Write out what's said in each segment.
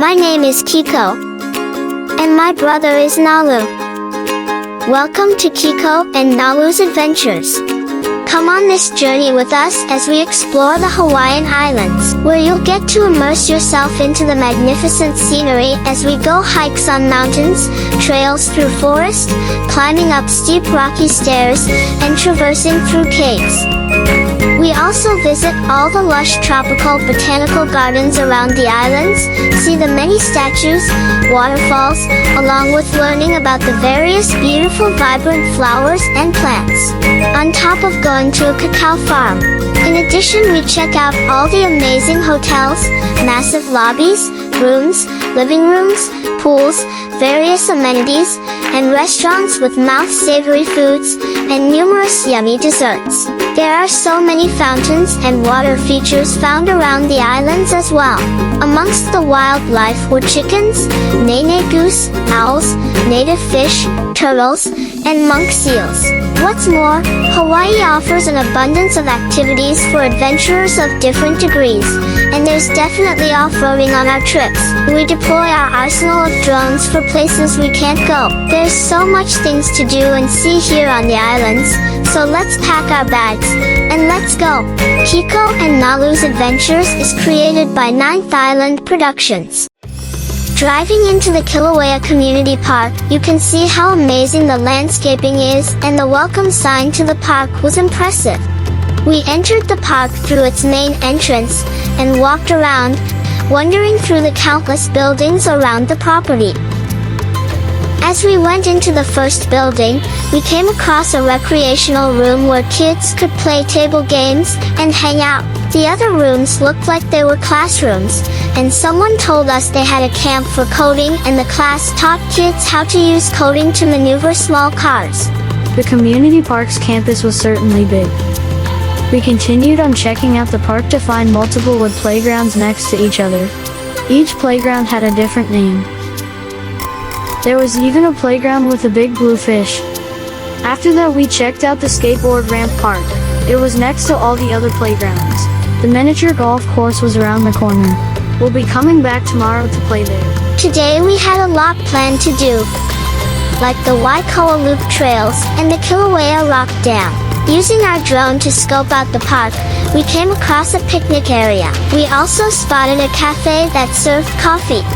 My name is Kiko. And my brother is Nalu. Welcome to Kiko and Nalu's Adventures. Come on this journey with us as we explore the Hawaiian Islands, where you'll get to immerse yourself into the magnificent scenery as we go hikes on mountains, trails through forest, climbing up steep rocky stairs, and traversing through caves. We also visit all the lush tropical botanical gardens around the islands, see the many statues, waterfalls, along with learning about the various beautiful vibrant flowers and plants, on top of going to a cacao farm. In addition, we check out all the amazing hotels, massive lobbies, rooms, living rooms, pools, various amenities, and restaurants with mouth-savory foods, and numerous yummy desserts. There are so many fountains and water features found around the islands as well. Amongst the wildlife were chickens, nene goose, owls, native fish, turtles, and monk seals. What's more, Hawaii offers an abundance of activities for adventurers of different degrees, and there's definitely off-roading on our trips. We deploy our arsenal of drones for places we can't go. There's so much things to do and see here on the islands, so let's pack our bags, and let's go! Kiko and Nalu's Adventures is created by Ninth Island Productions. Driving into the Kilauea Community Park, you can see how amazing the landscaping is, and the welcome sign to the park was impressive. We entered the park through its main entrance, and walked around, wandering through the countless buildings around the property. As we went into the first building, we came across a recreational room where kids could play table games and hang out. The other rooms looked like they were classrooms, and someone told us they had a camp for coding, and the class taught kids how to use coding to maneuver small cars. The community park's campus was certainly big. We continued on checking out the park to find multiple wood playgrounds next to each other. Each playground had a different name. There was even a playground with a big blue fish. After that, we checked out the skateboard ramp park. It was next to all the other playgrounds. The miniature golf course was around the corner. We'll be coming back tomorrow to play there. Today we had a lot planned to do, like the Wai Koa loop trails and the Kilauea rock dam. Using our drone to scope out the park, we came across a picnic area. We also spotted a cafe that served coffee.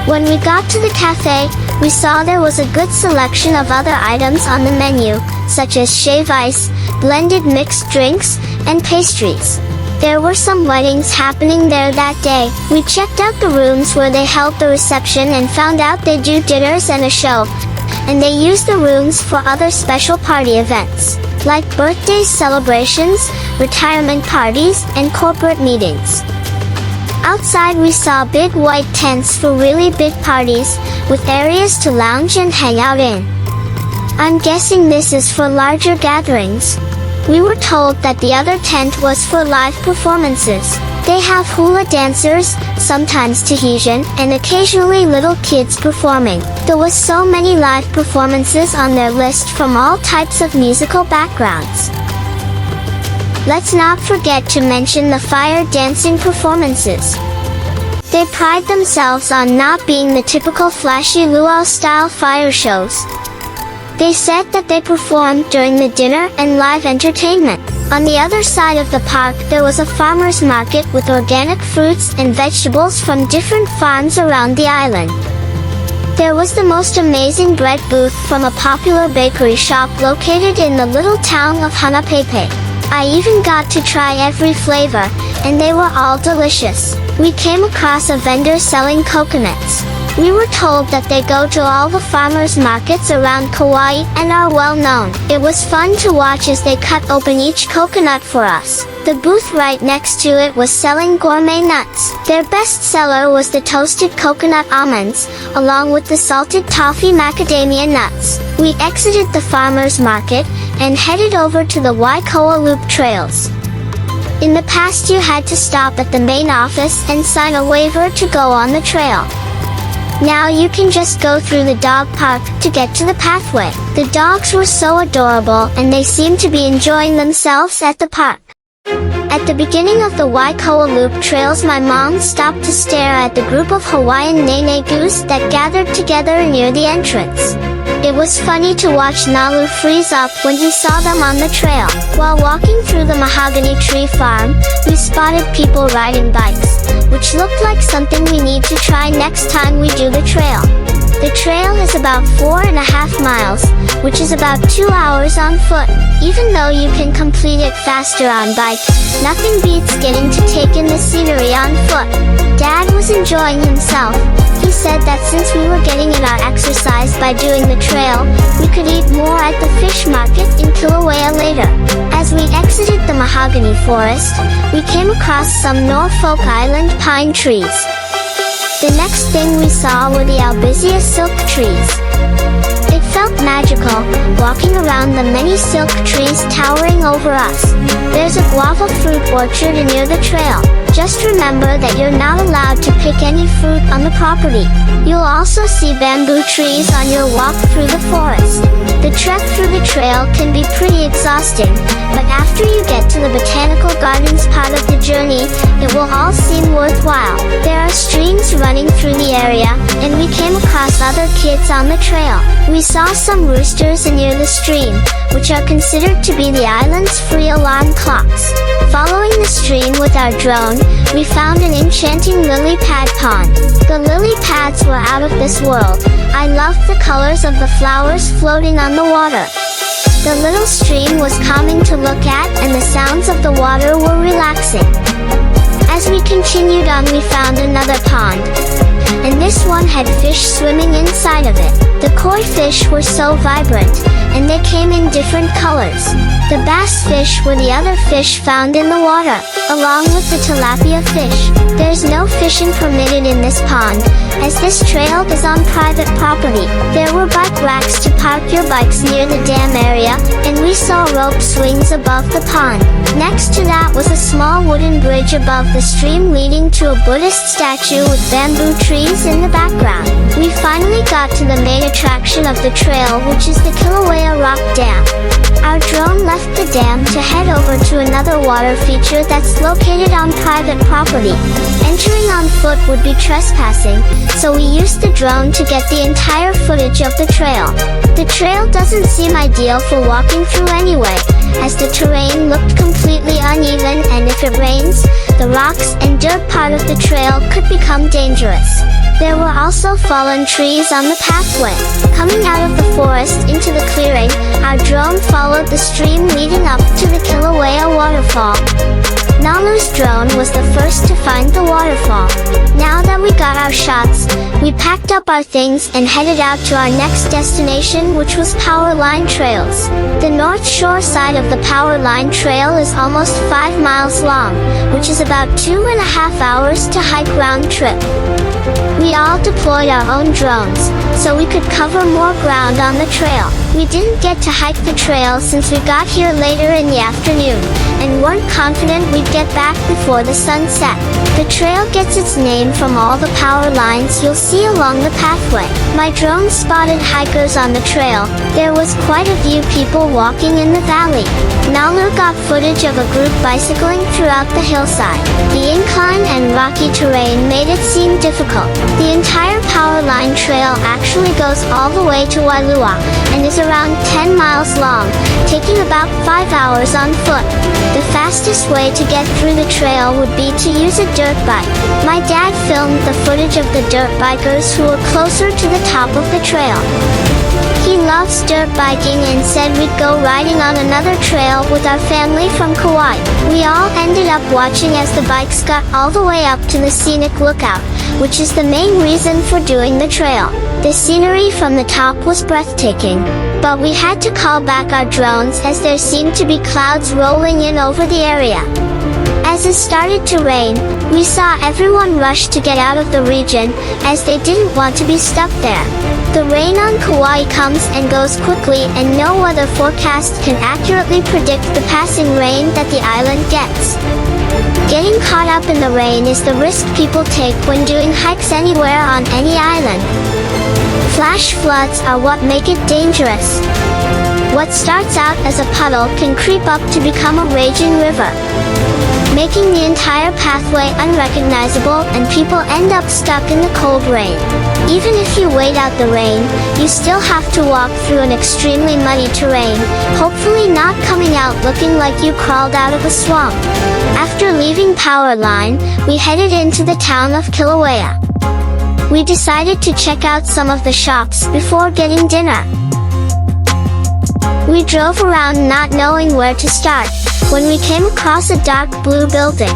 When we got to the cafe, we saw there was a good selection of other items on the menu, such as shave ice, blended mixed drinks, and pastries. There were some weddings happening there that day. We checked out the rooms where they held the reception and found out they do dinners and a show, and they use the rooms for other special party events, like birthday celebrations, retirement parties, and corporate meetings. Outside we saw big white tents for really big parties, with areas to lounge and hang out in. I'm guessing this is for larger gatherings. We were told that the other tent was for live performances. They have hula dancers, sometimes Tahitian, and occasionally little kids performing. There was so many live performances on their list from all types of musical backgrounds. Let's not forget to mention the fire dancing performances. They pride themselves on not being the typical flashy luau-style fire shows. They said that they performed during the dinner and live entertainment. On the other side of the park, there was a farmer's market with organic fruits and vegetables from different farms around the island. There was the most amazing bread booth from a popular bakery shop located in the little town of Hanapepe. I even got to try every flavor, and they were all delicious. We came across a vendor selling coconuts. We were told that they go to all the farmers' markets around Kauai and are well known. It was fun to watch as they cut open each coconut for us. The booth right next to it was selling gourmet nuts. Their best seller was the toasted coconut almonds, along with the salted toffee macadamia nuts. We exited the farmers' market and headed over to the Wai Koa loop trails. In the past, you had to stop at the main office and sign a waiver to go on the trail. Now you can just go through the dog park to get to the pathway. The dogs were so adorable, and they seemed to be enjoying themselves at the park. At the beginning of the Wai Koa Loop trails, my mom stopped to stare at the group of Hawaiian nene goose that gathered together near the entrance. It was funny to watch Nalu freeze up when he saw them on the trail. While walking through the mahogany tree farm, we spotted people riding bikes, which looked like something we need to try next time we do the trail. The trail is about 4.5 miles, which is about 2 hours on foot. Even though you can complete it faster on bike, nothing beats getting to take in the scenery on foot. Dad was enjoying himself. He said that since we were getting in our exercise by doing the trail, we could eat more at the fish market in Kilauea later. As we exited the mahogany forest, we came across some Norfolk Island pine trees. The next thing we saw were the Albizia silk trees. It felt magical, walking around the many silk trees towering over us. There's a guava fruit orchard near the trail. Just remember that you're not allowed to pick any fruit on the property. You'll also see bamboo trees on your walk through the forest. The trek through the trail can be pretty exhausting, but after you get to the botanical gardens part of the journey, it will all seem worthwhile. There are streams running through the area, and we came across other kids on the trail. We saw some roosters near the stream, which are considered to be the island's free alarm clocks. Following the stream with our drone, we found an enchanting lily pad pond. The lily pads were out of this world. I loved the colors of the flowers floating on the water. The little stream was calming to look at, and the sounds of the water were relaxing. As we continued on, we found another pond, and this one had fish swimming inside of it. The koi fish were so vibrant, and they came in different colors. The bass fish were the other fish found in the water, along with the tilapia fish. There's no fishing permitted in this pond, as this trail is on private property. There were bike racks to park your bikes near the dam area, and we saw rope swings above the pond. Next to that was a small wooden bridge above the stream leading to a Buddhist statue with bamboo trees in the background. We finally got to the main attraction of the trail, which is the Kilauea Rock Dam. Our drone left the dam to head over to another water feature that's located on private property. Entering on foot would be trespassing, so we used the drone to get the entire footage of the trail. The trail doesn't seem ideal for walking through anyway, as the terrain looked completely uneven, and if it rains, the rocks and dirt part of the trail could become dangerous. There were also fallen trees on the pathway. Coming out of the forest into the clearing, our drone followed the stream leading up to the Kilauea waterfall. Nalu's drone was the first to find the waterfall. Now that we got our shots, we packed up our things and headed out to our next destination, which was Power Line Trails. The North Shore side of the Power Line Trail is almost 5 miles long, which is about 2.5 hours to hike round trip. We all deployed our own drones, so we could cover more ground on the trail. We didn't get to hike the trail since we got here later in the afternoon, and weren't confident we'd get back before the sun set. The trail gets its name from all the power lines you'll see along the pathway. My drone spotted hikers on the trail. There was quite a few people walking in the valley. Nalu got footage of a group bicycling throughout the hillside. The incline and rocky terrain made it seem difficult. The entire power line trail actually goes all the way to Wailua, and is around 10 miles long, taking about 5 hours on foot. The fastest way to get through the trail would be to use a dirt bike. My dad filmed the footage of the dirt bikers who were closer to the top of the trail. He loves dirt biking and said we'd go riding on another trail with our family from Kauai. We all ended up watching as the bikes got all the way up to the scenic lookout, which is the main reason for doing the trail. The scenery from the top was breathtaking, but we had to call back our drones as there seemed to be clouds rolling in over the area. As it started to rain, we saw everyone rush to get out of the region, as they didn't want to be stuck there. The rain on Kauai comes and goes quickly, and no weather forecast can accurately predict the passing rain that the island gets. Getting caught up in the rain is the risk people take when doing hikes anywhere on any island. Flash floods are what make it dangerous. What starts out as a puddle can creep up to become a raging river, making the entire pathway unrecognizable, and people end up stuck in the cold rain. Even if you wait out the rain, you still have to walk through an extremely muddy terrain, hopefully not coming out looking like you crawled out of a swamp. After leaving Powerline, we headed into the town of Kilauea. We decided to check out some of the shops before getting dinner. We drove around not knowing where to start, when we came across a dark blue building.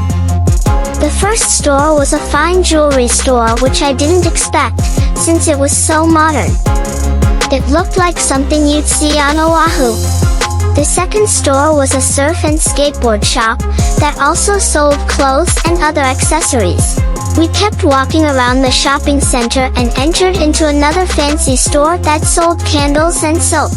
The first store was a fine jewelry store, which I didn't expect, since it was so modern. It looked like something you'd see on Oahu. The second store was a surf and skateboard shop that also sold clothes and other accessories. We kept walking around the shopping center and entered into another fancy store that sold candles and soap.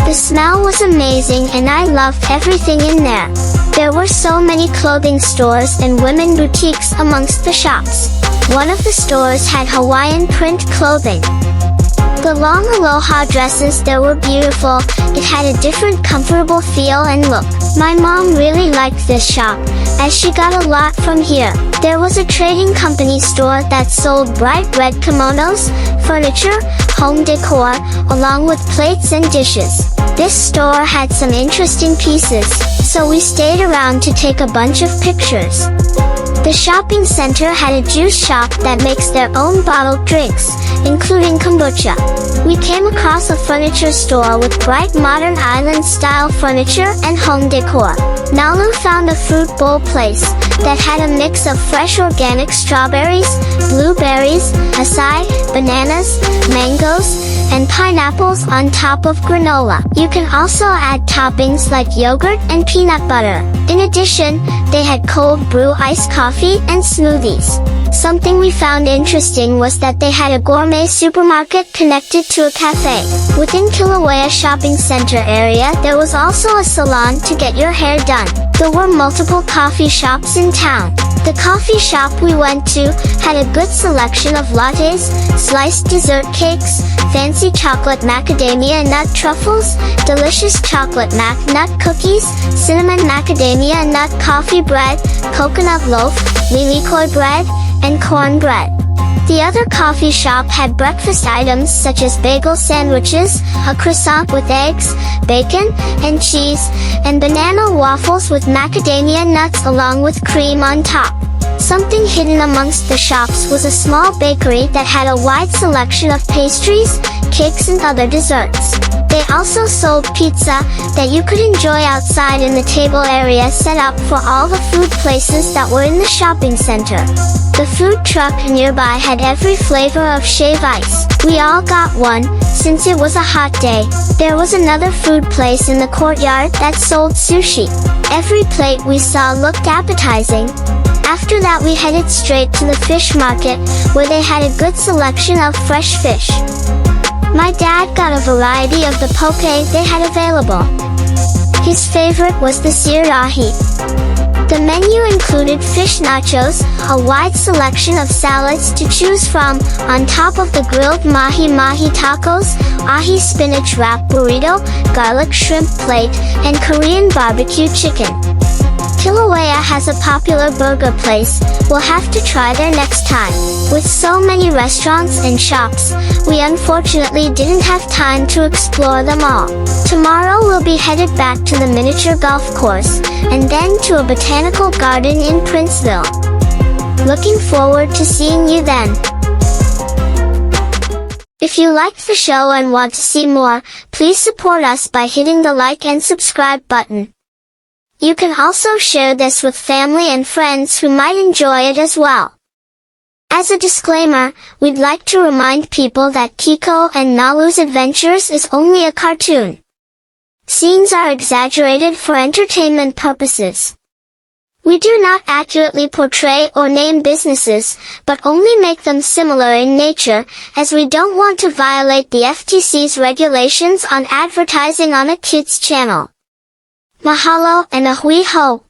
The smell was amazing and I loved everything in there. There were so many clothing stores and women boutiques amongst the shops. One of the stores had Hawaiian print clothing. The long aloha dresses there were beautiful. It had a different comfortable feel and look. My mom really liked this shop, as she got a lot from here. There was a trading company store that sold bright red kimonos, furniture, home decor, along with plates and dishes. This store had some interesting pieces, so we stayed around to take a bunch of pictures. The shopping center had a juice shop that makes their own bottled drinks, including kombucha. We came across a furniture store with bright modern island-style furniture and home decor. Nalu found a fruit bowl place that had a mix of fresh organic strawberries, blueberries, acai, bananas, mangoes, and pineapples on top of granola. You can also add toppings like yogurt and peanut butter. In addition, they had cold brew iced coffee and smoothies. Something we found interesting was that they had a gourmet supermarket connected to a cafe. Within Kilauea shopping center area, there was also a salon to get your hair done. There were multiple coffee shops in town. The coffee shop we went to had a good selection of lattes, sliced dessert cakes, fancy chocolate macadamia nut truffles, delicious chocolate mac nut cookies, cinnamon macadamia nut coffee bread, coconut loaf, lilikoi bread, and cornbread. The other coffee shop had breakfast items such as bagel sandwiches, a croissant with eggs, bacon, and cheese, and banana waffles with macadamia nuts along with cream on top. Something hidden amongst the shops was a small bakery that had a wide selection of pastries, cakes, and other desserts. They also sold pizza that you could enjoy outside in the table area set up for all the food places that were in the shopping center. The food truck nearby had every flavor of shave ice. We all got one, since it was a hot day. There was another food place in the courtyard that sold sushi. Every plate we saw looked appetizing. After that we headed straight to the fish market, where they had a good selection of fresh fish. My dad got a variety of the poke they had available. His favorite was the seared ahi. The menu included fish nachos, a wide selection of salads to choose from, on top of the grilled mahi-mahi tacos, ahi spinach wrap burrito, garlic shrimp plate, and Korean barbecue chicken. Kilauea has a popular burger place. We'll have to try there next time. With so many restaurants and shops, we unfortunately didn't have time to explore them all. Tomorrow we'll be headed back to the miniature golf course, and then to a botanical garden in Princeville. Looking forward to seeing you then. If you liked the show and want to see more, please support us by hitting the like and subscribe button. You can also share this with family and friends who might enjoy it as well. As a disclaimer, we'd like to remind people that Kiko and Nalu's Adventures is only a cartoon. Scenes are exaggerated for entertainment purposes. We do not accurately portray or name businesses, but only make them similar in nature, as we don't want to violate the FTC's regulations on advertising on a kids channel. Mahalo and a hui ho!